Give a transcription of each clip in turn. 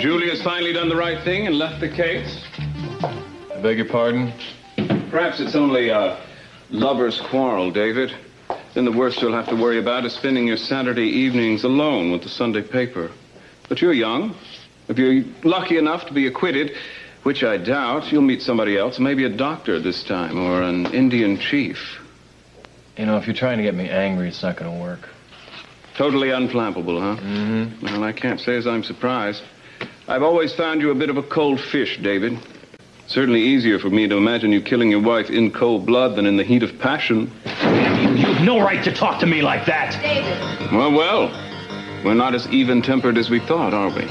Julia's finally done the right thing and left the case. I beg your pardon? Perhaps it's only a lover's quarrel, David. Then the worst you'll have to worry about is spending your Saturday evenings alone with the Sunday paper. But you're young. If you're lucky enough to be acquitted, which I doubt, you'll meet somebody else, maybe a doctor this time, or an Indian chief. You know, if you're trying to get me angry, it's not going to work. Totally unflappable, huh? Mm-hmm. Well, I can't say as I'm surprised. I've always found you a bit of a cold fish, David. Certainly easier for me to imagine you killing your wife in cold blood than in the heat of passion. You've no right to talk to me like that. David. Well, we're not as even-tempered as we thought, are we?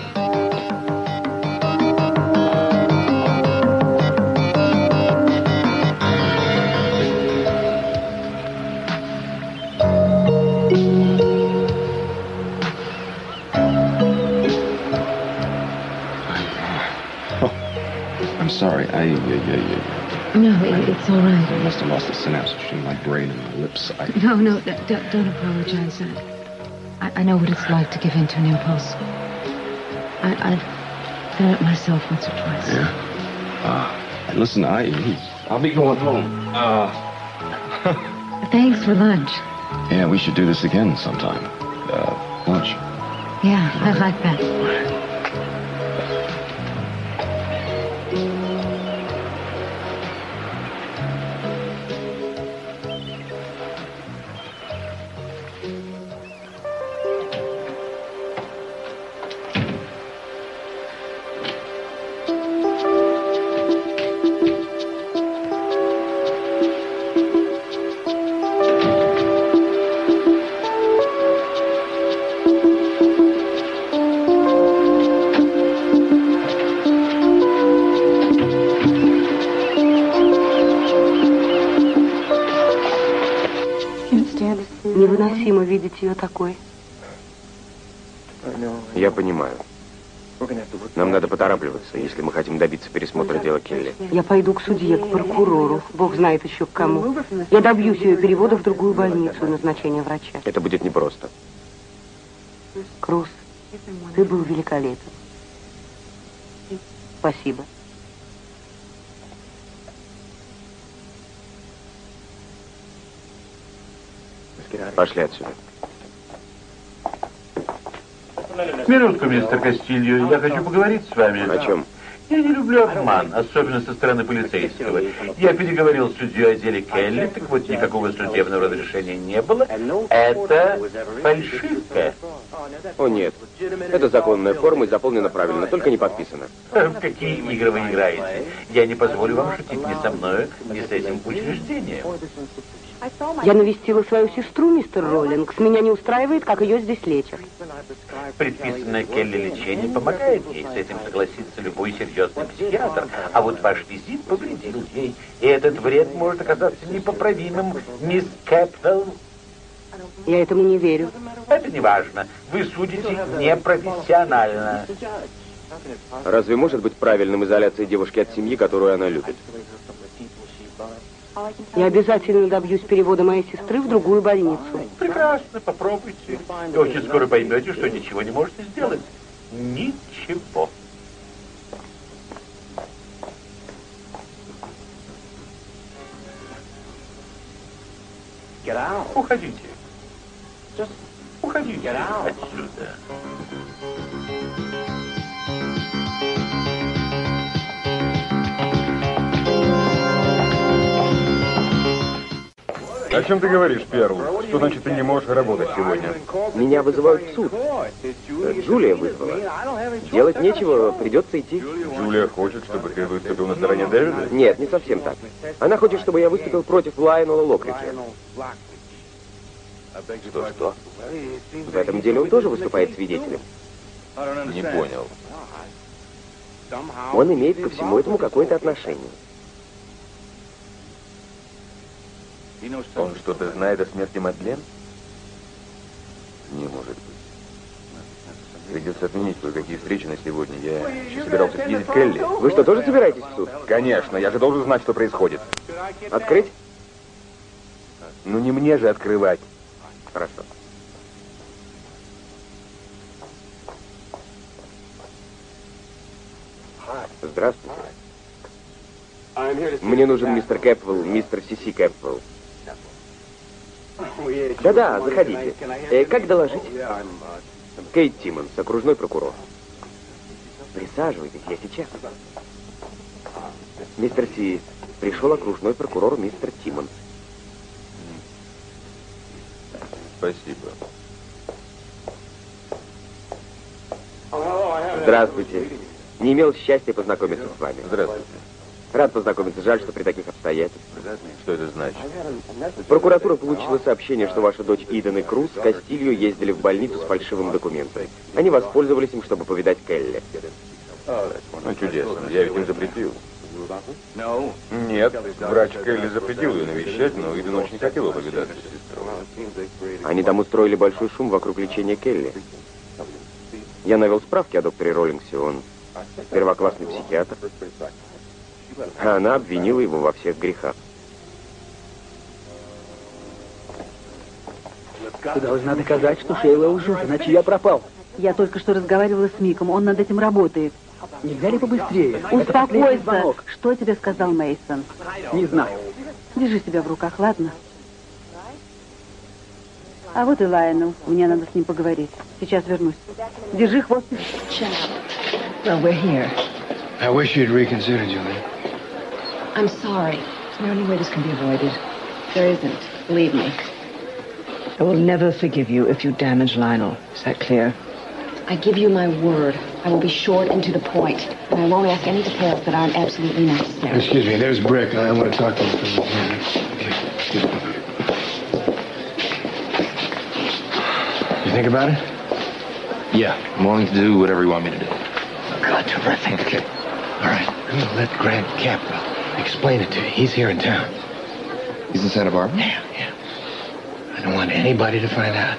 Sorry, No, it's all right. I must have lost the synapse between my brain and my lips. No, don't apologize. I know what it's like to give in to an impulse. I've done it myself once or twice. Yeah? Listen, I'll be going home. Thanks for lunch. Yeah, we should do this again sometime. Lunch. Yeah, I like that. Невыносимо видеть ее такой. Я понимаю. Нам надо поторапливаться, если мы хотим добиться пересмотра дела Келли. Я пойду к судье, к прокурору. Бог знает еще к кому. Я добьюсь ее перевода в другую больницу и назначения врача. Это будет непросто. Круз, ты был великолепен. Спасибо. Пошли отсюда. Минутку, мистер Кастильо, я хочу поговорить с вами. О чем? Я не люблю обман, особенно со стороны полицейского. Я переговорил с судьей о деле Келли, так вот никакого судебного разрешения не было. Это фальшивка. О, нет. Это законная форма и заполнена правильно, только не подписана. В какие игры вы играете? Я не позволю вам шутить ни со мною, ни с этим учреждением. Я навестила свою сестру, мистер Rawlings. Меня не устраивает, как ее здесь лечат. Предписанное Келли лечение помогает ей. С этим согласится любой серьезный психиатр. А вот ваш визит повредил ей. И этот вред может оказаться непоправимым, мисс Capwell. Я этому не верю. Это не важно. Вы судите непрофессионально. Разве может быть правильным изоляция девушки от семьи, которую она любит? Я обязательно добьюсь перевода моей сестры в другую больницу. Прекрасно, попробуйте. И очень скоро поймете, что ничего не можете сделать. Ничего. Уходите. Уходите отсюда. О чем ты говоришь, Перл? Что значит ты не можешь работать сегодня? Меня вызывают в суд. Джулия вызвала. Делать нечего, придется идти. Джулия хочет, чтобы ты выступил на стороне Дэвида? Нет, не совсем так. Она хочет, чтобы я выступил против Лайонела Локриджа. Что? В этом деле он тоже выступает свидетелем? Не понял. Он имеет ко всему этому какое-то отношение. Он что-то знает о смерти Мадлен? Не может быть. Придется отменить кое-какие встречи на сегодня. Я еще собирался съездить к Элли. Вы что, тоже собираетесь в суд? Конечно, я же должен знать, что происходит. Открыть? Ну не мне же открывать. Хорошо. Здравствуйте. Мне нужен мистер Capwell, мистер Си Capwell. Да-да, заходите. Как доложить? Кейт Тиммонс, окружной прокурор. Присаживайтесь, я сейчас. Мистер Си, пришел окружной прокурор мистер Тиммонс. Спасибо. Здравствуйте. Не имел счастья познакомиться с вами. Здравствуйте. Рад познакомиться. Жаль, что при таких обстоятельствах. Что это значит? Прокуратура получила сообщение, что ваша дочь Иден и Круз с Кастилью ездили в больницу с фальшивым документом. Они воспользовались им, чтобы повидать Келли. Ну, чудесно. Я ведь им запретил. Нет, врач Келли запретил ее навещать, но Иден очень хотела повидаться с сестрой. Они там устроили большой шум вокруг лечения Келли. Я навел справки о докторе Rawlingсе. Он первоклассный психиатр. А она обвинила его во всех грехах. Ты должна доказать, что Шейла лжет, иначе я пропал. Я только что разговаривала с Миком, он над этим работает. Нельзя ли побыстрее? Успокойся. Что тебе сказал Мейсон? Не знаю. Держи себя в руках, ладно? А вот и Лайонел. Мне надо с ним поговорить. Сейчас вернусь. Держи хвост. Well, we're here. I wish you'd reconsider, Julie. I'm sorry. Is there any way this can be avoided? There isn't. Believe me. I will never forgive you if you damage Lionel. Is that clear? I give you my word. I will be short and to the point, and I won't ask any details that aren't absolutely necessary. Excuse me, there's Brick. I want to talk to him for a minute. You think about it? Yeah, I'm willing to do whatever you want me to do. God, terrific. Okay. All right, I'm going to let Grant Capwell explain it to you. He's here in town. He's in Santa Barbara? Yeah. I don't want anybody to find out.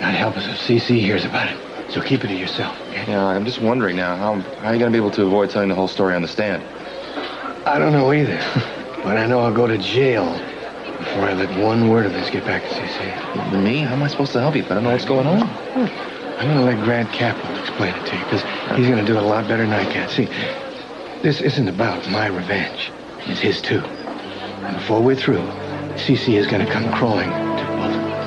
God help us if CC hears about it. So keep it to yourself, okay? Yeah, I'm just wondering now, how are you going to be able to avoid telling the whole story on the stand? I don't know either. But I know I'll go to jail before I let one word of this get back to CC. Me? How am I supposed to help you if I don't know what's going on? I'm going to let Grant Capwell explain it to you, because he's going to do it a lot better than I can. See, this isn't about my revenge. It's his, too. And before we're through, CC is going to come crawling to both of us.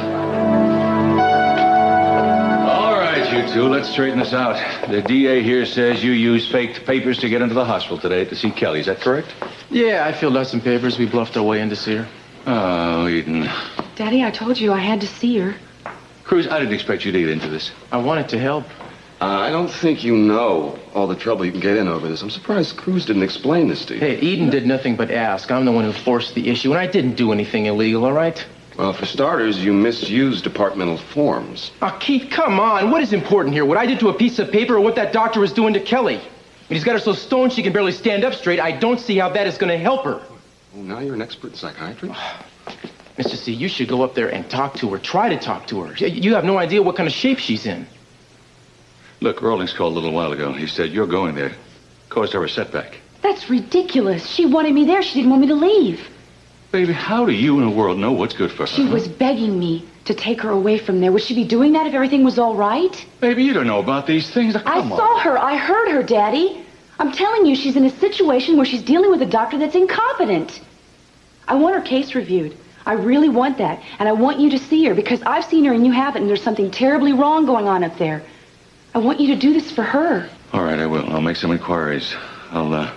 All right, you two, let's straighten this out. The DA here says you used faked papers to get into the hospital today to see Kelly. Is that correct? Yeah, I filled out some papers. We bluffed our way in to see her. Oh, Eden. Daddy, I told you I had to see her. Cruz, I didn't expect you to get into this. I wanted to help. I don't think you know all the trouble you can get in over this. I'm surprised Cruz didn't explain this to you. Hey, Eden did nothing but ask. I'm the one who forced the issue, and I didn't do anything illegal, all right? Well, for starters, you misused departmental forms. Oh, Keith, come on. What is important here? What I did to a piece of paper or what that doctor was doing to Kelly? He's got her so stoned she can barely stand up straight. I don't see how that is going to help her. Oh, now you're an expert in psychiatry? Mr. C, you should go up there and talk to her. Try to talk to her. You have no idea what kind of shape she's in. Look, Rawlings called a little while ago. He said you're going there. Caused her a setback. That's ridiculous. She wanted me there. She didn't want me to leave. Baby, how do you in the world know what's good for her? She was begging me to take her away from there. Would she be doing that if everything was all right? Baby, you don't know about these things. Come on. I saw her. I heard her, Daddy. I'm telling you, she's in a situation where she's dealing with a doctor that's incompetent. I want her case reviewed. I really want that. And I want you to see her because I've seen her and you haven't, and there's something terribly wrong going on up there. I want you to do this for her. All right, I will. I'll make some inquiries. I'll,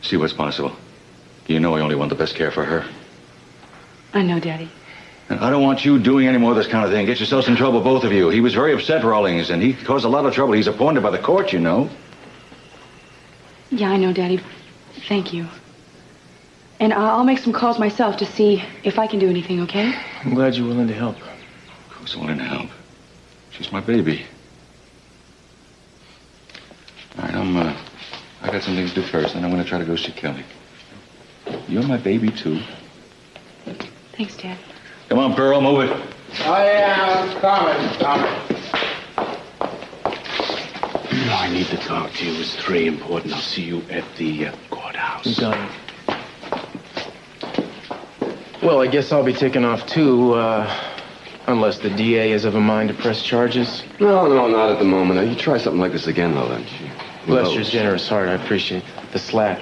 see what's possible. You know I only want the best care for her. I know, Daddy. And I don't want you doing any more of this kind of thing. Get yourselves in trouble, both of you. He was very upset, Rawlings, and he caused a lot of trouble. He's appointed by the court, you know. Yeah, I know, Daddy. Thank you. And I'll make some calls myself to see if I can do anything, okay? I'm glad you're willing to help. Of course I'm willing to help. She's my baby. All right, I got some things to do first, and I'm going to try to go see Kelly. You're my baby, too. Thanks, Dad. Come on, Pearl, move it. Oh, yeah, I'm coming. I need to talk to you. It's very important. I'll see you at the courthouse. You got it. Well, I guess I'll be taking off, too, unless the DA is of a mind to press charges. No, not at the moment. You try something like this again, though, then. Bless your generous heart. I appreciate it. the slack.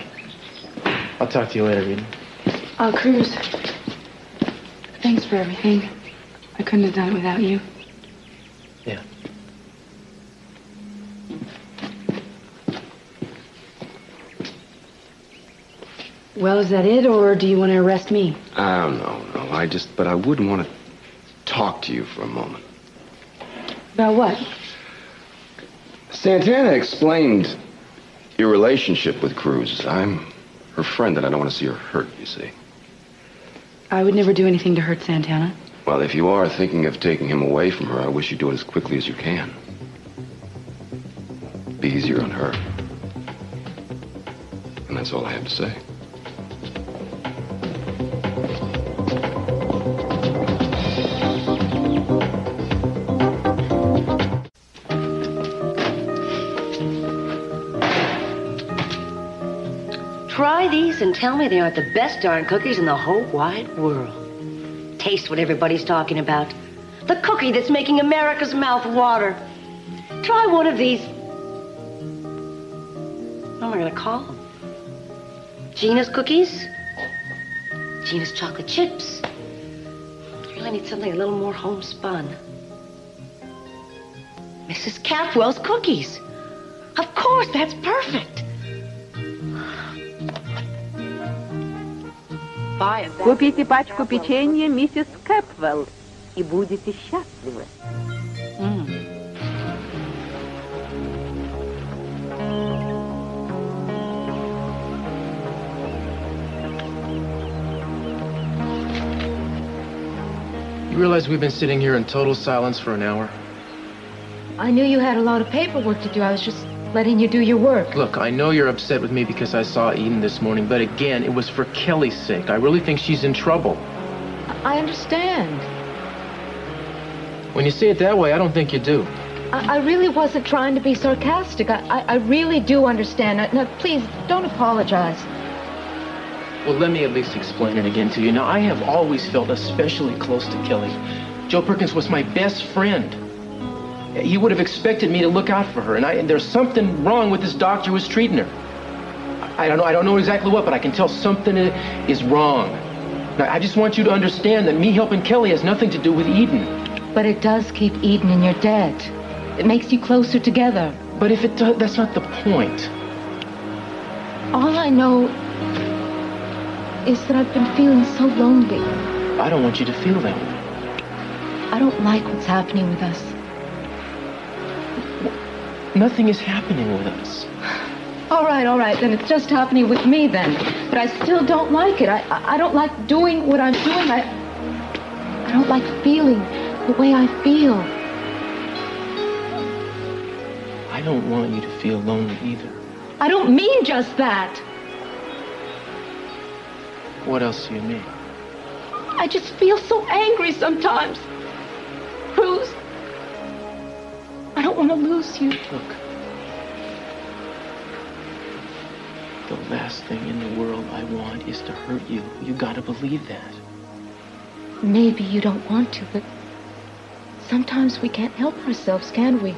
I'll talk to you later, Eden. Cruz. Thanks for everything. I couldn't have done it without you. Yeah. Well, is that it, or do you want to arrest me? No. But I would want to talk to you for a moment. About what? Santana explained your relationship with Cruz. I'm her friend, and I don't want to see her hurt, you see. I would never do anything to hurt Santana. Well, if you are thinking of taking him away from her, I wish you'd do it as quickly as you can. Be easier on her. And that's all I have to say. Try these and tell me they aren't the best darn cookies in the whole wide world. Taste what everybody's talking about. The cookie that's making America's mouth water. Try one of these. What am I going to call them? Gina's cookies? Gina's chocolate chips? I really need something a little more homespun. Mrs. Capwell's cookies. Of course, that's perfect. Купите пачку печенья миссис Capwell и будете счастливы. You realize we've been sitting here in total silence for an hour? I knew you had a lot of paperwork to do. I was just letting you do your work. Look, I know you're upset with me because I saw Eden this morning, but again, it was for Kelly's sake. I really think she's in trouble. I understand. When you say it that way, I don't think you do. I really wasn't trying to be sarcastic. I really do understand. Now, please, don't apologize. Well, let me at least explain it again to you. Now, I have always felt especially close to Kelly. Joe Perkins was my best friend. He would have expected me to look out for her, and there's something wrong with this doctor who was treating her. I don't know exactly what, but I can tell something is wrong. Now, I just want you to understand that me helping Kelly has nothing to do with Eden. But it does keep Eden in your debt. It makes you closer together. But if it does, that's not the point. All I know is that I've been feeling so lonely. I don't want you to feel that way. I don't like what's happening with us. Nothing is happening with us. All right, then it's just happening with me then. But I still don't like it. I don't like doing what I'm doing. I don't like feeling the way I feel. I don't want you to feel lonely either. I don't mean just that. What else do you mean? I just feel so angry sometimes. Cruz, I don't want to lose you. Look. The last thing in the world I want is to hurt you. You gotta believe that. Maybe you don't want to, but sometimes we can't help ourselves, can we?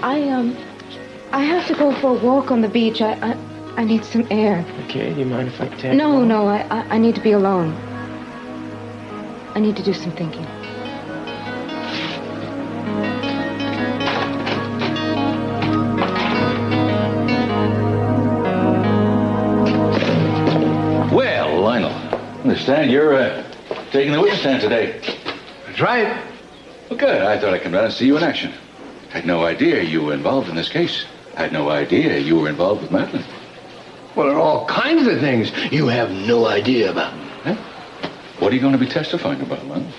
I have to go for a walk on the beach. I need some air. Okay, do you mind if I tag No, along? no, I need to be alone. I need to do some thinking. Well, Lionel, I understand you're taking the witness stand today. That's right. Well, good. I thought I'd come down and see you in action. I had no idea you were involved in this case. I had no idea you were involved with Madeline. Well, there are all kinds of things you have no idea about. Huh? What are you going to be testifying about, Lionel?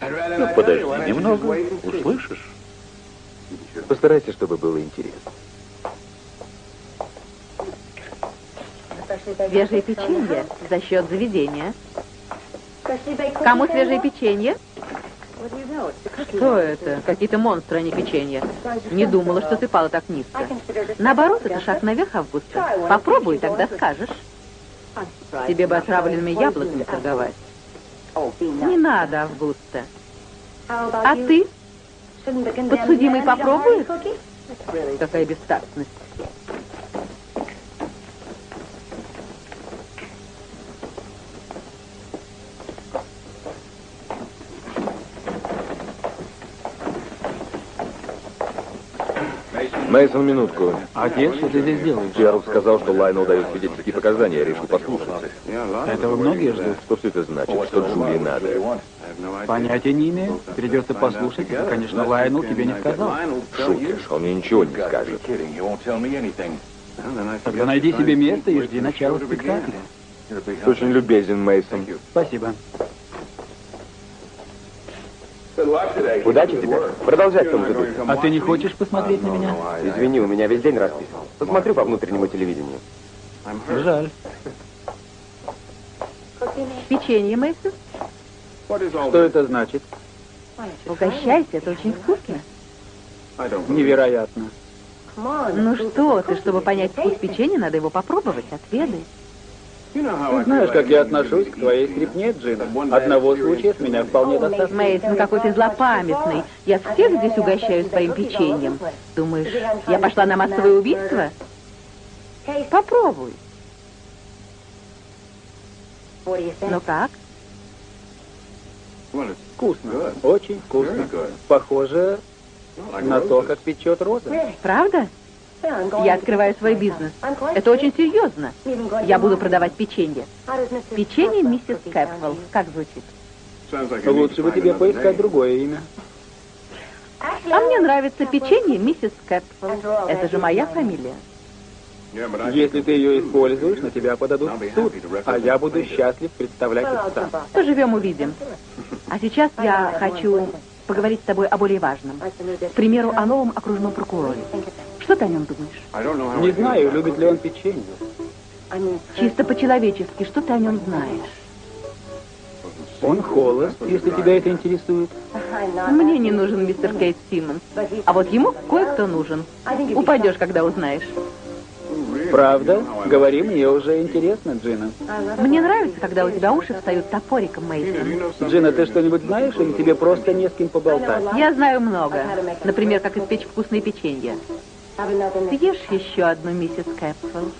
Ну, подожди немного, услышишь? Постарайся, чтобы было интересно. Свежее печенье за счет заведения. Кому свежее печенье? Что это? Какие-то монстры, а не печенье. Не думала, что ты пала так низко. Наоборот, это шаг наверх, Августа. Попробуй, тогда скажешь. Тебе бы отравленными яблоками торговать. Не надо, Августа. А ты? Подсудимый попробует? Какая бестактность. Мейсон, минутку. Отец, что ты здесь делаешь? Чарльз сказал, что Лайнел дает свидетельские показания, я решил послушаться. Этого многие ждут. Что все это значит? Что Джулии надо? Понятия не имею. Придется послушать, если, конечно, Лайнел тебе не сказал. Шутишь, он мне ничего не скажет. Тогда найди себе место и жди начала спектакля. Ты очень любезен, Мейсон. Спасибо. Удачи тебе. Продолжай в том же духе. А ты не хочешь посмотреть на меня? Извини, у меня весь день расписан. Посмотрю по внутреннему телевидению. Жаль. Печенье, Мейсон? Что это значит? Угощайся, это очень вкусно. Невероятно. Ну что ты, чтобы понять вкус печенья, надо его попробовать, отведай. Ты знаешь, как я отношусь к твоей стрипне, Джина. Одного случая с меня вполне достаточно. Мейсон, какой ты злопамятный. Я всех здесь угощаю своим печеньем. Думаешь, я пошла на массовое убийство? Попробуй. Ну как? Вкусно. Очень вкусно. Похоже на то, как печет Роза. Правда? Я открываю свой бизнес. Это очень серьезно. Я буду продавать печенье. Печенье миссис Capwell. Как звучит? Лучше бы тебе поискать другое имя. А мне нравится печенье миссис Capwell. Это же моя фамилия. Если ты ее используешь, на тебя подадут в суд, а я буду счастлив представлять отца. Поживем, увидим. А сейчас я хочу поговорить с тобой о более важном. К примеру, о новом окружном прокуроре. Что ты о нем думаешь? Не знаю, любит ли он печенье. Чисто по-человечески, что ты о нем знаешь? Он холост, если тебя это интересует. Мне не нужен мистер Кейт Симмонс, а вот ему кое-кто нужен. Упадешь, когда узнаешь. Правда? Говори, мне уже интересно, Джина. Мне нравится, когда у тебя уши встают топориком, Мейсон. Джина, ты что-нибудь знаешь, или тебе просто не с кем поболтать? Я знаю много. Например, как испечь вкусные печенья. Съешь еще одну миссис Capwell?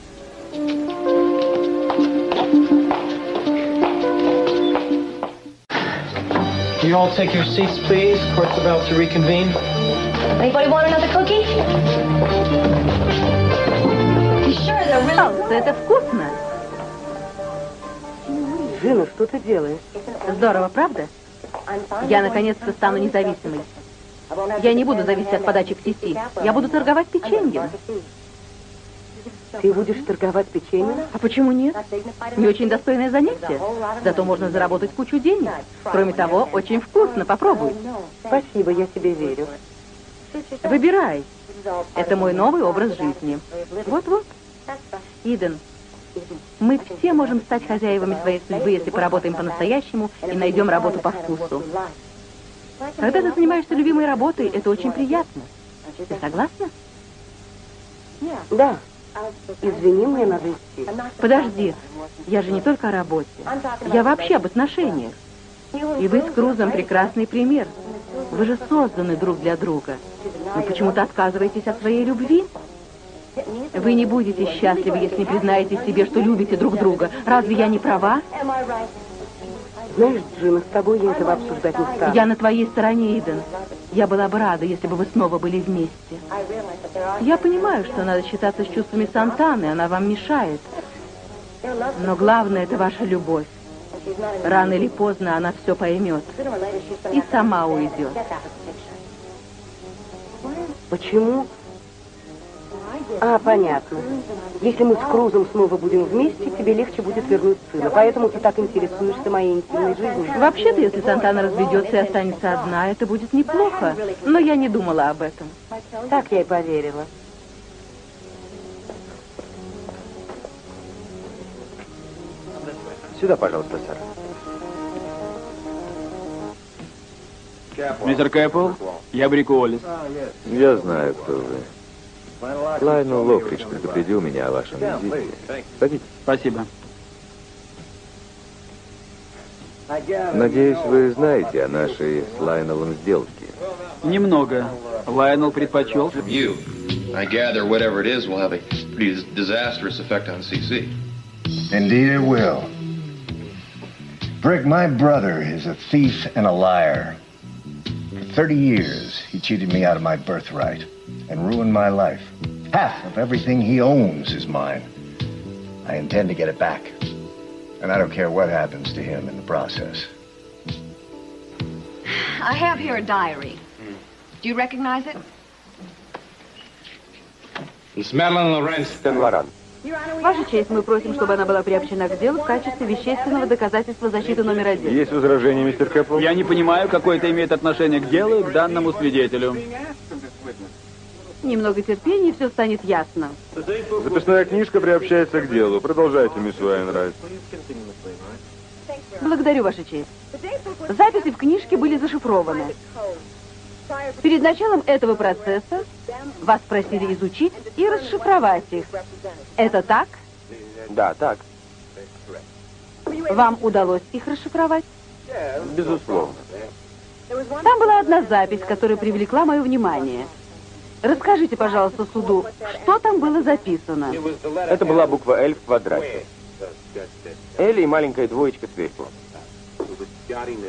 You all take your seats, please. Court's about to reconvene. Anybody want another cookie? Пожалуйста, это вкусно. Джина, что ты делаешь? Здорово, правда? Я наконец-то стану независимой. Я не буду зависеть от подачек сети. Я буду торговать печеньем. Ты будешь торговать печеньем? А почему нет? Не очень достойное занятие. Зато можно заработать кучу денег. Кроме того, очень вкусно. Попробуй. Спасибо, я тебе верю. Выбирай. Это мой новый образ жизни. Вот-вот. Иден, мы все можем стать хозяевами своей судьбы, если поработаем по-настоящему и найдем работу по вкусу. Когда ты занимаешься любимой работой, это очень приятно. Ты согласна? Да. Извини, мне надо идти. Подожди, я же не только о работе. Я вообще об отношениях. И вы с Крузом прекрасный пример. Вы же созданы друг для друга. Но почему-то отказываетесь от своей любви. Вы не будете счастливы, если не признаете себе, что любите друг друга. Разве я не права? Знаешь, Джина, с тобой я этого обсуждать не стану. Я на твоей стороне, Иден. Я была бы рада, если бы вы снова были вместе. Я понимаю, что надо считаться с чувствами Сантаны, она вам мешает. Но главное, это ваша любовь. Рано или поздно она все поймет. И сама уйдет. Почему? А, понятно. Если мы с Крузом снова будем вместе, тебе легче будет вернуть сына. Поэтому ты так интересуешься моей интимной жизнью. Вообще-то, если Сантана разведется и останется одна, это будет неплохо. Но я не думала об этом. Так я и поверила. Сюда, пожалуйста, сэр. Мистер Capwell, я Брикуолис. Я знаю, кто вы. Лайнел Локридж предупредил меня о вашем визите. Садитесь. Спасибо. Надеюсь, вы знаете о нашей с Лайнелом сделке. Немного. Лайнел предпочел. I gather whatever it is will have a pretty disastrous effect on CC. Indeed it will. Brick, my brother is a thief and a liar. For 30 years, he cheated me out of my birthright and ruined my life. Half of everything he owns is mine. I intend to get it back. And I don't care what happens to him in the process. I have here a diary. Do you recognize it? It's Madeline Lorenz. Лоран. Ваша честь, мы просим, чтобы она была приобщена к делу в качестве вещественного доказательства защиты номер 1. Есть возражения, мистер Кэпвелл? Я не понимаю, какое это имеет отношение к делу и к данному свидетелю. Немного терпения, и все станет ясно. Записная книжка приобщается к делу. Продолжайте, мисс Уайнрайт. Благодарю, Ваша честь. Записи в книжке были зашифрованы. Перед началом этого процесса вас просили изучить и расшифровать их. Это так? Да, так. Вам удалось их расшифровать? Безусловно. Там была одна запись, которая привлекла мое внимание. Расскажите, пожалуйста, суду, что там было записано? Это была буква «Л» в квадрате. «Эль» и маленькая двоечка сверху.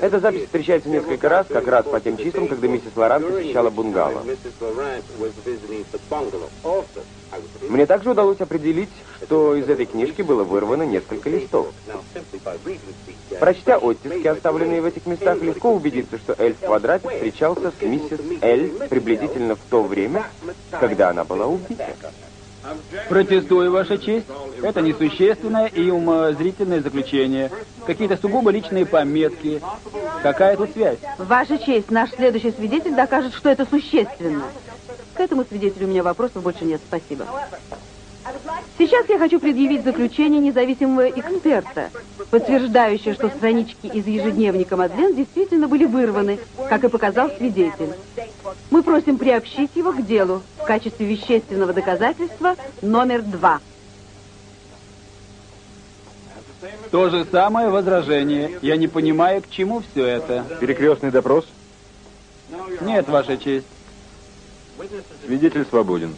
Эта запись встречается несколько раз, как раз по тем числам, когда миссис Лоран посещала бунгало. Мне также удалось определить, что из этой книжки было вырвано несколько листов. Прочтя оттиски, оставленные в этих местах, легко убедиться, что «Л» в квадрате встречался с миссис «Л» приблизительно в то время, когда она была убита. Протестую, Ваша честь. Это несущественное и умозрительное заключение. Какие-то сугубо личные пометки. Какая тут связь? Ваша честь, наш следующий свидетель докажет, что это существенно. К этому свидетелю у меня вопросов больше нет. Спасибо. Сейчас я хочу предъявить заключение независимого эксперта, подтверждающее, что странички из ежедневника Мадлен действительно были вырваны, как и показал свидетель. Мы просим приобщить его к делу в качестве вещественного доказательства номер 2. То же самое возражение. Я не понимаю, к чему все это. Перекрестный допрос? Нет, Ваша честь. Свидетель свободен.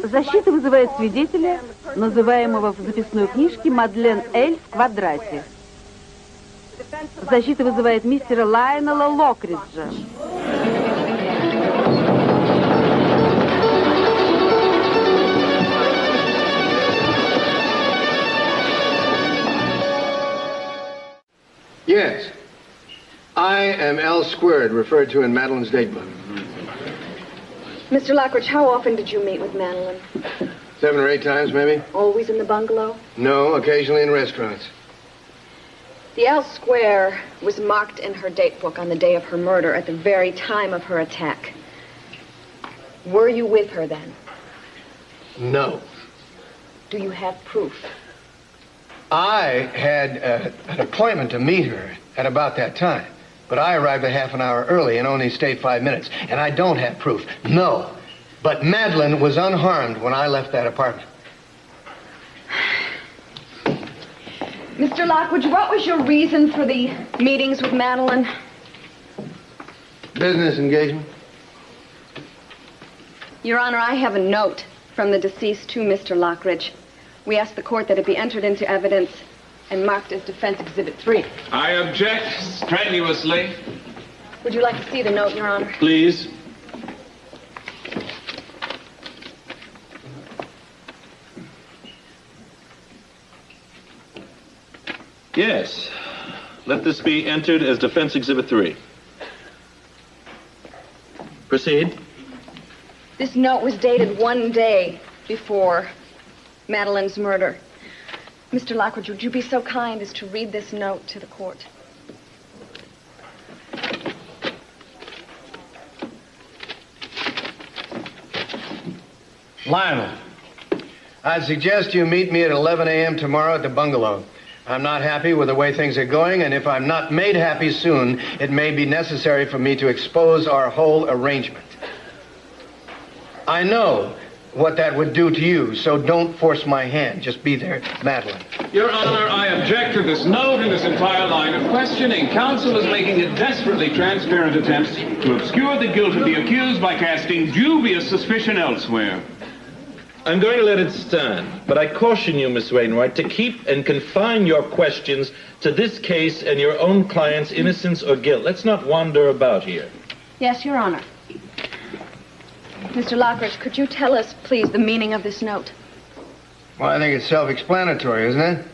Защита вызывает свидетеля, называемого в записной книжке Мадлен Эль в квадрате. Защита вызывает мистера Лайонела Локриджа. Yes. I am L squared, referred to in Madeline's date book. Mr. Lockridge, how often did you meet with Madeline? 7 or 8 times, maybe? Always in the bungalow? No, occasionally in restaurants. The L square was marked in her date book on the day of her murder at the very time of her attack. Were you with her then? No. Do you have proof? I had an appointment to meet her at about that time. But I arrived a half an hour early and only stayed 5 minutes. And I don't have proof. No. But Madeline was unharmed when I left that apartment. Mr. Lockridge, what was your reason for the meetings with Madeline? Business engagement. Your Honor, I have a note from the deceased to Mr. Lockridge. We ask the court that it be entered into evidence and marked as Defense Exhibit 3. I object strenuously. Would you like to see the note, Your Honor? Please. Yes. Let this be entered as Defense Exhibit 3. Proceed. This note was dated 1 day before Madeline's murder. Mr. Lockridge, would you be so kind as to read this note to the court? Lionel, I suggest you meet me at 11 a.m. tomorrow at the bungalow. I'm not happy with the way things are going, and if I'm not made happy soon, it may be necessary for me to expose our whole arrangement. I know what that would do to you, so don't force my hand. Just be there, Madeline. Your Honor, I object to this note and this entire line of questioning. Counsel is making a desperately transparent attempt to obscure the guilt of the accused by casting dubious suspicion elsewhere. I'm going to let it stand, but I caution you, Miss Wainwright, to keep and confine your questions to this case and your own client's innocence or guilt. Let's not wander about here. Yes, Your Honor. Mr. Lockridge, could you tell us, please, the meaning of this note? Well, I think it's self-explanatory, isn't it?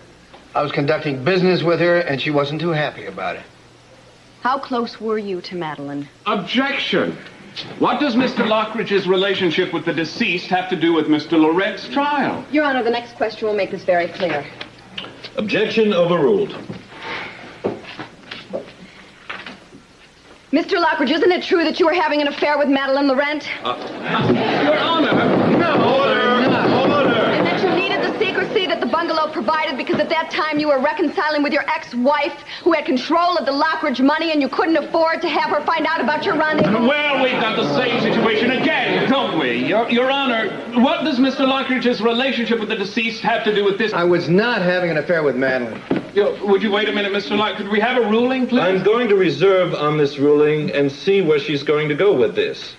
I was conducting business with her, and she wasn't too happy about it. How close were you to Madeline? Objection! What does Mr. Lockridge's relationship with the deceased have to do with Mr. Lorette's trial? Your Honor, the next question will make this very clear. Objection overruled. Mr. Lockridge, isn't it true that you were having an affair with Madeline Laurent? Your Honor! No! Order! And that you needed the secrecy that the bungalow provided because at that time you were reconciling with your ex-wife who had control of the Lockridge money and you couldn't afford to have her find out about your rendezvous? Well, we've got the same situation again, don't we? Your Honor, what does Mr. Lockridge's relationship with the deceased have to do with this? I was not having an affair with Madeline. Would you wait a minute, Mr. Lockridge? Could we have a ruling, please? I'm going to reserve on this ruling and see where she's going to go with this.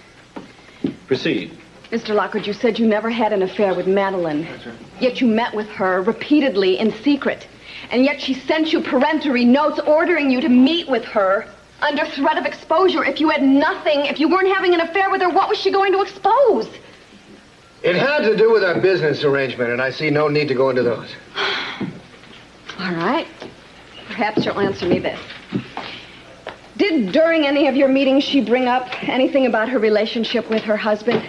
Proceed. Mr. Lockridge, you said you never had an affair with Madeline. That's right. Yet you met with her repeatedly in secret. And yet she sent you peremptory notes ordering you to meet with her under threat of exposure. If you had nothing, if you weren't having an affair with her, what was she going to expose? It had to do with our business arrangement, and I see no need to go into those. All right. Perhaps you'll answer me this. Did during any of your meetings she bring up anything about her relationship with her husband?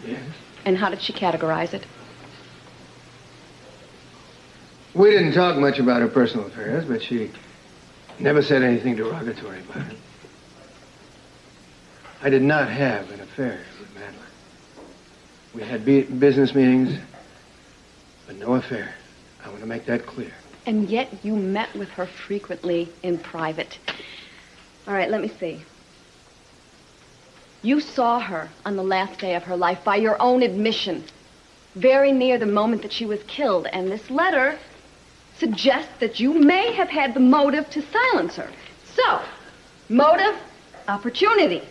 Yes. And how did she categorize it? We didn't talk much about her personal affairs, but she never said anything derogatory about it. I did not have an affair with Madeline. We had business meetings, but no affair. I want to make that clear. And yet you met with her frequently in private. All right, let me see. You saw her on the last day of her life by your own admission, very near the moment that she was killed. And this letter suggests that you may have had the motive to silence her. So, motive, opportunity.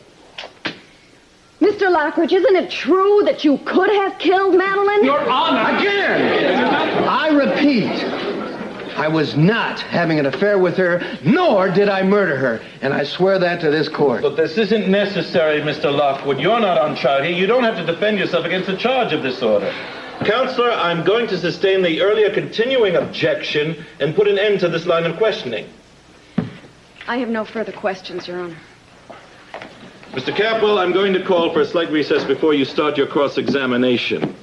Mr. Lockridge, isn't it true that you could have killed Madeline? Your Honor! Again! I repeat, I was not having an affair with her, nor did I murder her. And I swear that to this court. But this isn't necessary, Mr. Lockwood. You're not on trial here. You don't have to defend yourself against a charge of this order. Counselor, I'm going to sustain the earlier continuing objection and put an end to this line of questioning. I have no further questions, Your Honor. Mr. Capwell, I'm going to call for a slight recess before you start your cross-examination.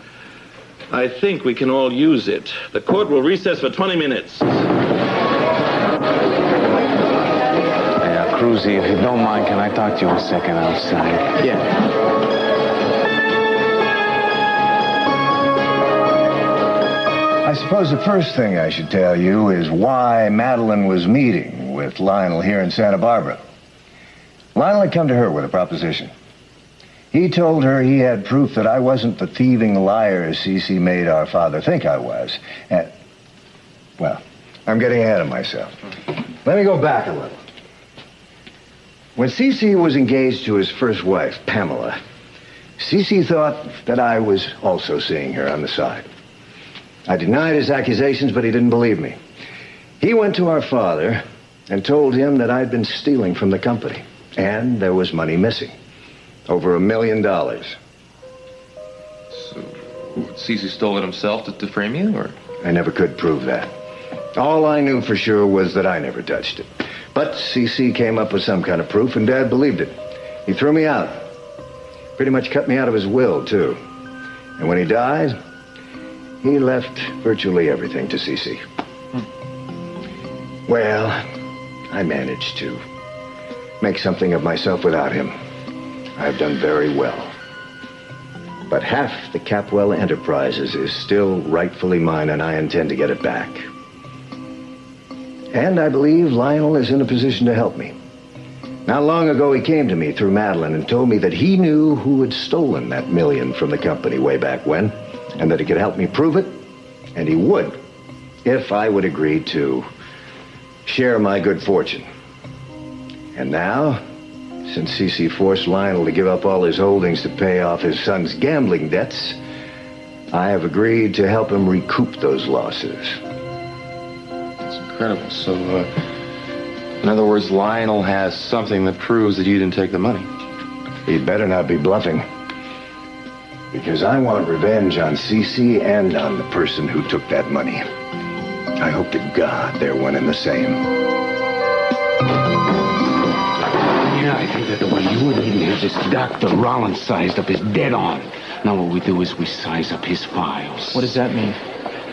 I think we can all use it. The court will recess for 20 minutes. Yeah, Cruzy, if you don't mind, can I talk to you a second outside? Yeah. I suppose the first thing I should tell you is why Madeline was meeting with Lionel here in Santa Barbara. Lionel had come to her with a proposition. He told her he had proof that I wasn't the thieving liar Cece made our father think I was. And, well, I'm getting ahead of myself. Let me go back a little. When Cece was engaged to his first wife, Pamela, Cece thought that I was also seeing her on the side. I denied his accusations, but he didn't believe me. He went to our father and told him that I'd been stealing from the company. And there was money missing. Over $1 million. So, Cece stole it himself to frame you, or? I never could prove that. All I knew for sure was that I never touched it. But Cece came up with some kind of proof, and Dad believed it. He threw me out. Pretty much cut me out of his will, too. And when he died, he left virtually everything to Cece. Well, I managed to make something of myself without him. I've done very well. But half the Capwell Enterprises is still rightfully mine, and I intend to get it back. And I believe Lionel is in a position to help me. Not long ago, he came to me through Madeline and told me that he knew who had stolen that $1 million from the company way back when, and that he could help me prove it, and he would, if I would agree to share my good fortune. And now, since CC forced Lionel to give up all his holdings to pay off his son's gambling debts, I have agreed to help him recoup those losses. That's incredible. So, in other words, Lionel has something that proves that you didn't take the money. He'd better not be bluffing. Because I want revenge on CC and on the person who took that money. I hope to God they're one and the same. Yeah, I think that the way you and him have this Dr. Rawlings sized up is dead on. Now what we do is we size up his files. What does that mean?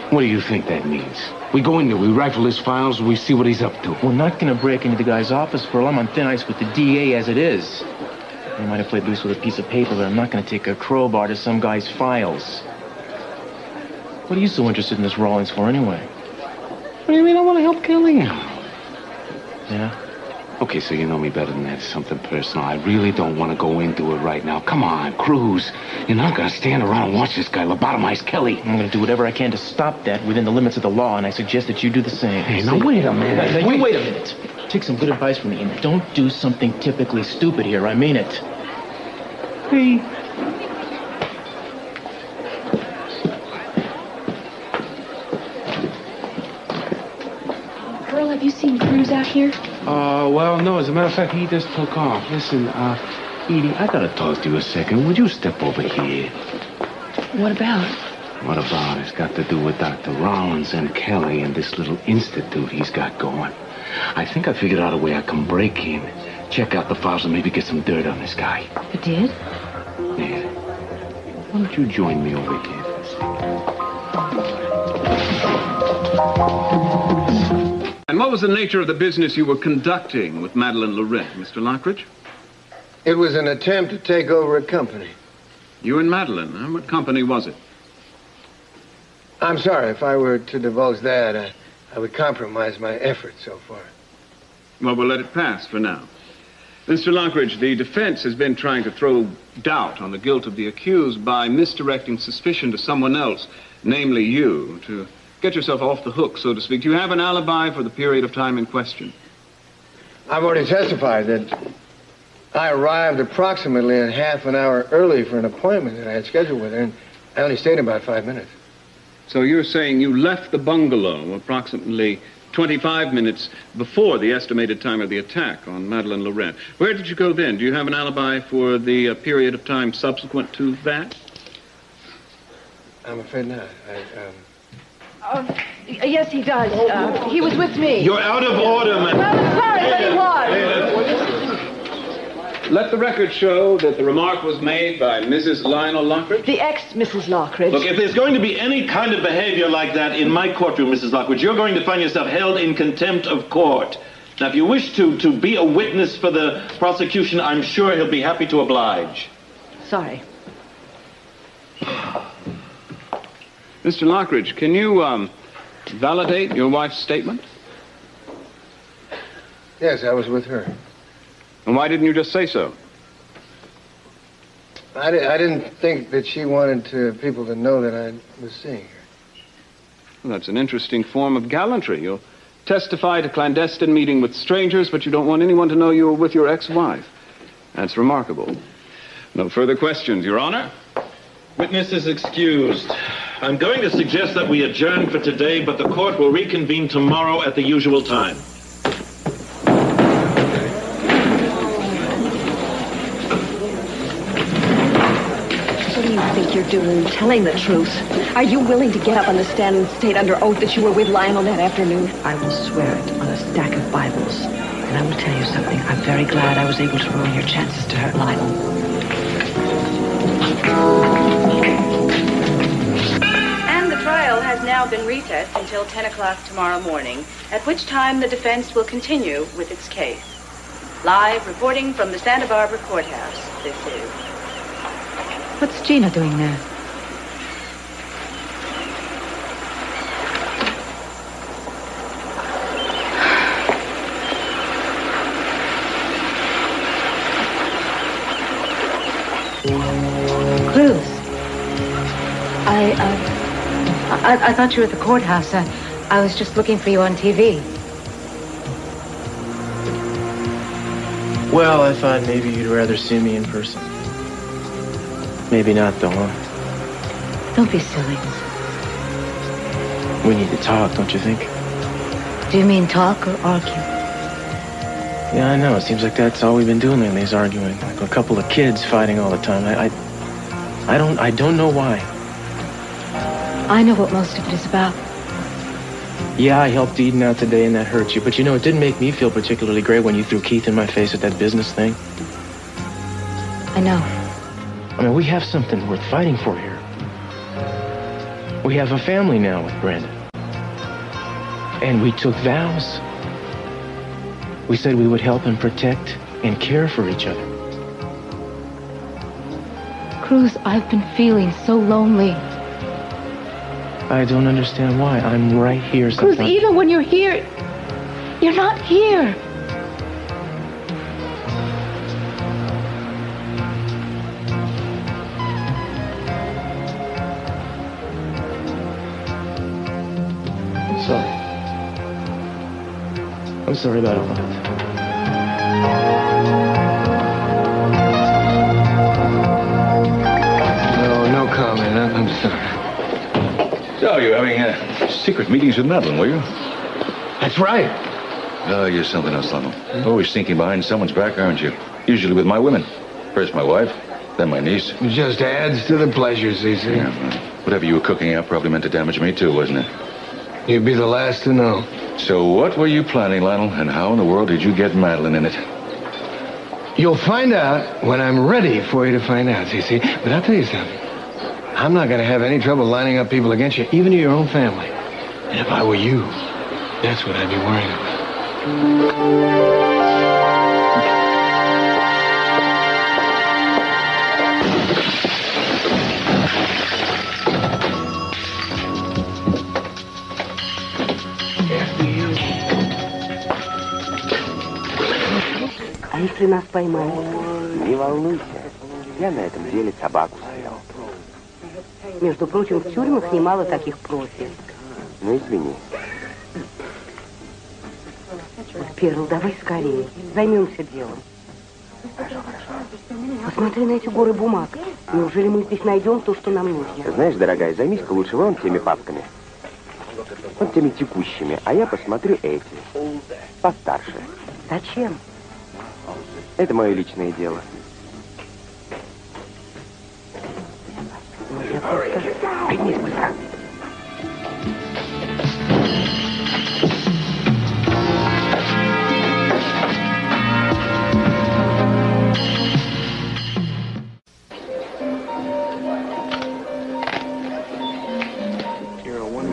What do you think that means? We go in there, we rifle his files, we see what he's up to. We're not going to break into the guy's office, Pearl. I'm on thin ice with the DA as it is. I might have played loose with a piece of paper, but I'm not going to take a crowbar to some guy's files. What are you so interested in this Rawlings for, anyway? What do you mean I want to help Kelly? Yeah? Okay, so you know me better than that. It's something personal. I really don't want to go into it right now. Come on, Cruz. You're not going to stand around and watch this guy lobotomize Kelly. I'm going to do whatever I can to stop that within the limits of the law, and I suggest that you do the same. Hey, now wait a minute. Now, you wait a minute. Take some good advice from me, and don't do something typically stupid here. I mean it. Hey. Pearl, have you seen Cruz out here? Well, no. As a matter of fact, he just took off. Listen, Edie, I gotta talk to you a second. Would you step over here? What about? What about? It's got to do with Dr. Rawlings and Kelly and this little institute he's got going. I think I figured out a way I can break in, check out the files, and maybe get some dirt on this guy. You did? Yeah. Why don't you join me over here for a second? And what was the nature of the business you were conducting with Madeline Lorette, Mr. Lockridge? It was an attempt to take over a company. You and Madeline, huh? What company was it? I'm sorry, if I were to divulge that, I would compromise my efforts so far. Well, we'll let it pass for now. Mr. Lockridge, the defense has been trying to throw doubt on the guilt of the accused by misdirecting suspicion to someone else, namely you, to get yourself off the hook, so to speak. Do you have an alibi for the period of time in question? I've already testified that I arrived approximately a half an hour early for an appointment that I had scheduled with her, and I only stayed about 5 minutes. So you're saying you left the bungalow approximately 25 minutes before the estimated time of the attack on Madeline Lorette. Where did you go then? Do you have an alibi for the period of time subsequent to that? I'm afraid not. Yes, he does. He was with me. You're out of order, man. Well, I'm sorry, but he was. Let the record show that the remark was made by Mrs. Lionel Lockridge. The ex-Mrs. Lockridge. Look, if there's going to be any kind of behavior like that in my courtroom, Mrs. Lockridge, you're going to find yourself held in contempt of court. Now, if you wish to be a witness for the prosecution, I'm sure he'll be happy to oblige. Sorry. Mr. Lockridge, can you validate your wife's statement? Yes, I was with her. And why didn't you just say so? I didn't think that she wanted people to know that I was seeing her. Well, that's an interesting form of gallantry. You'll testify at a clandestine meeting with strangers, but you don't want anyone to know you were with your ex-wife. That's remarkable. No further questions, Your Honor. Witness is excused. I'm going to suggest that we adjourn for today, but the court will reconvene tomorrow at the usual time. What do you think you're doing, telling the truth? Are you willing to get up on the stand and state under oath that you were with Lionel that afternoon? I will swear it on a stack of Bibles. And I will tell you something. I'm very glad I was able to ruin your chances to hurt Lionel. And the trial has now been recessed until 10 o'clock tomorrow morning, at which time the defense will continue with its case. Live reporting from the Santa Barbara Courthouse, this is... What's Gina doing there? I thought you were at the courthouse. I was just looking for you on TV. Well, I thought maybe you'd rather see me in person. Maybe not, though, huh? Don't be silly. We need to talk, don't you think? Do you mean talk or argue? Yeah, I know. It seems like that's all we've been doing lately is arguing. Like a couple of kids fighting all the time. I don't know why. I know what most of it is about. Yeah, I helped Eden out today and that hurt you. But you know, it didn't make me feel particularly great when you threw Keith in my face at that business thing. I know. I mean, we have something worth fighting for here. We have a family now with Brandon. And we took vows. We said we would help and protect and care for each other. Cruz, I've been feeling so lonely. I don't understand why. I'm right here sometimes. Cruz, even when you're here, you're not here. I'm sorry. I'm sorry about all that. No comment. I'm sorry. So, you're having secret meetings with Madeline, were you? That's right. Oh, you're something else, Lionel. Always thinking behind someone's back, aren't you? Usually with my women. First my wife, then my niece. It just adds to the pleasure, Cece. Yeah, well, whatever you were cooking up probably meant to damage me, too, wasn't it? You'd be the last to know. So what were you planning, Lionel? And how in the world did you get Madeline in it? You'll find out when I'm ready for you to find out, Cece. But I'll tell you something. I'm not going to have any trouble lining up people against you, even to your own family. And if I were you, that's what I'd be worrying about. А если нас поймают? Не волнуйся. Я на этом деле собаку съел. Между прочим, в тюрьмах немало таких профи. Ну, извини. Перл, давай скорее. Займемся делом. Посмотри на эти горы бумаг. Неужели мы здесь найдем то, что нам нужно? Знаешь, дорогая, займись-ка лучше вон теми папками. Вот теми текущими. А я посмотрю эти. Постарше. Зачем? Это мое личное дело. Я просто... Пригнись быстро.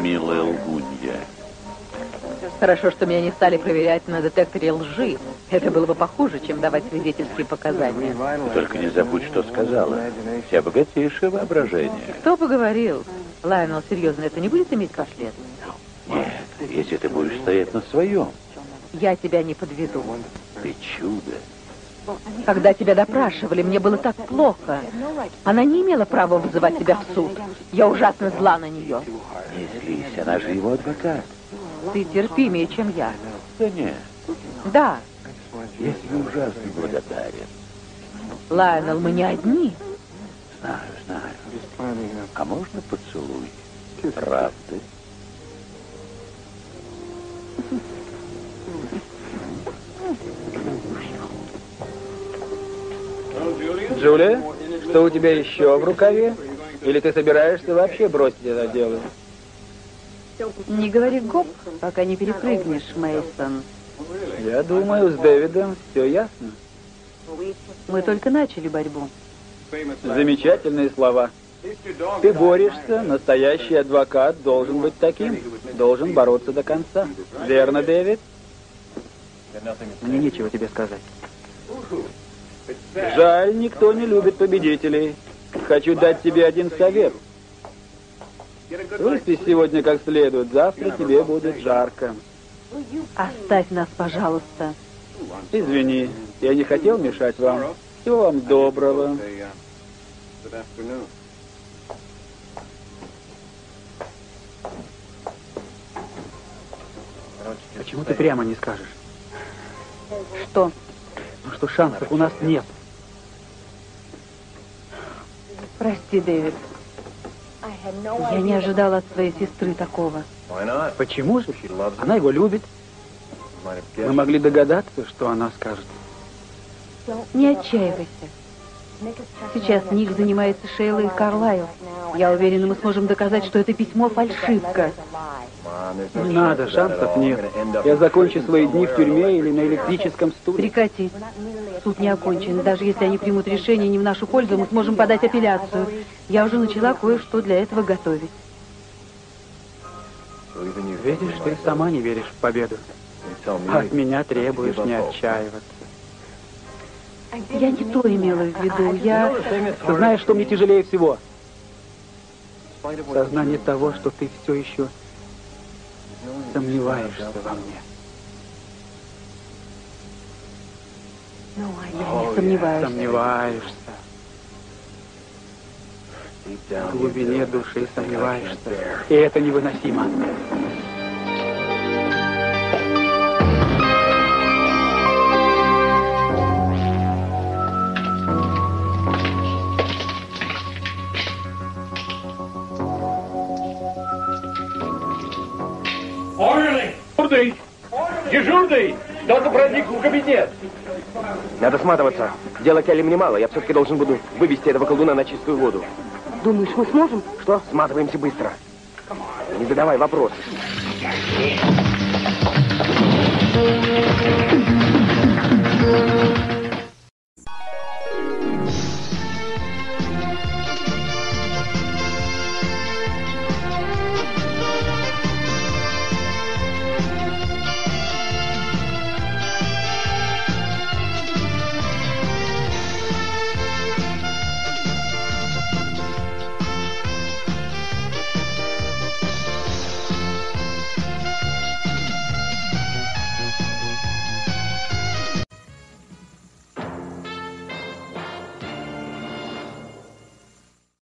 Милая лгунья. Хорошо, что меня не стали проверять на детекторе лжи. Это было бы похуже, чем давать свидетельские показания. Только не забудь, что сказала. У тебя богатейшее воображение. Кто поговорил? Лайонел, серьезно, это не будет иметь последствий? Нет, если ты будешь стоять на своем. Я тебя не подведу. Ты чудо. Когда тебя допрашивали, мне было так плохо. Она не имела права вызывать тебя в суд. Я ужасно зла на нее. Не злись, она же его адвокат. Ты терпимее, чем я. Да нет. Да. Я тебе ужасно благодарен. Лайонел, мы не одни. Знаю. А можно поцелуй? Правда? Джулия, что у тебя еще в рукаве? Или ты собираешься вообще бросить это дело? Не говори гоп, пока не перепрыгнешь, Мейсон. Я думаю, с Дэвидом все ясно. Мы только начали борьбу. Замечательные слова. Ты борешься, настоящий адвокат должен быть таким. Должен бороться до конца. Верно, Дэвид? Мне нечего тебе сказать. Жаль, никто не любит победителей. Хочу дать тебе один совет. Выспись сегодня как следует, завтра тебе будет жарко. Оставь нас, пожалуйста. Извини, я не хотел мешать вам. Всего вам доброго. Почему ты прямо не скажешь? Что? Ну, что шансов у нас нет. Прости, Дэвид. Я не ожидала от своей сестры такого. Почему же? Она его любит. Мы могли догадаться, что она скажет. Не отчаивайся. Сейчас Ник занимается Шейлой и Карлайл. Я уверена, мы сможем доказать, что это письмо фальшивка. Не надо, шансов нет. Я закончу свои дни в тюрьме или на электрическом стуле. Прекрати. Суд не окончен. Даже если они примут решение не в нашу пользу, мы сможем подать апелляцию. Я уже начала кое-что для этого готовить. Видишь, ты сама не веришь в победу. А от меня требуешь не отчаиваться. Я не то имела в виду. Я... Ты знаешь, что мне тяжелее всего? Сознание того, что ты все еще сомневаешься во мне. Я не сомневаюсь. Сомневаешься. В глубине души сомневаешься. И это невыносимо. Дежурный! Дежурный! Кто-то проник в кабинет. Надо сматываться. Дела Келли мне мало. Я все-таки должен буду вывести этого колдуна на чистую воду. Думаешь, мы сможем? Что? Сматываемся быстро. Не задавай вопросы.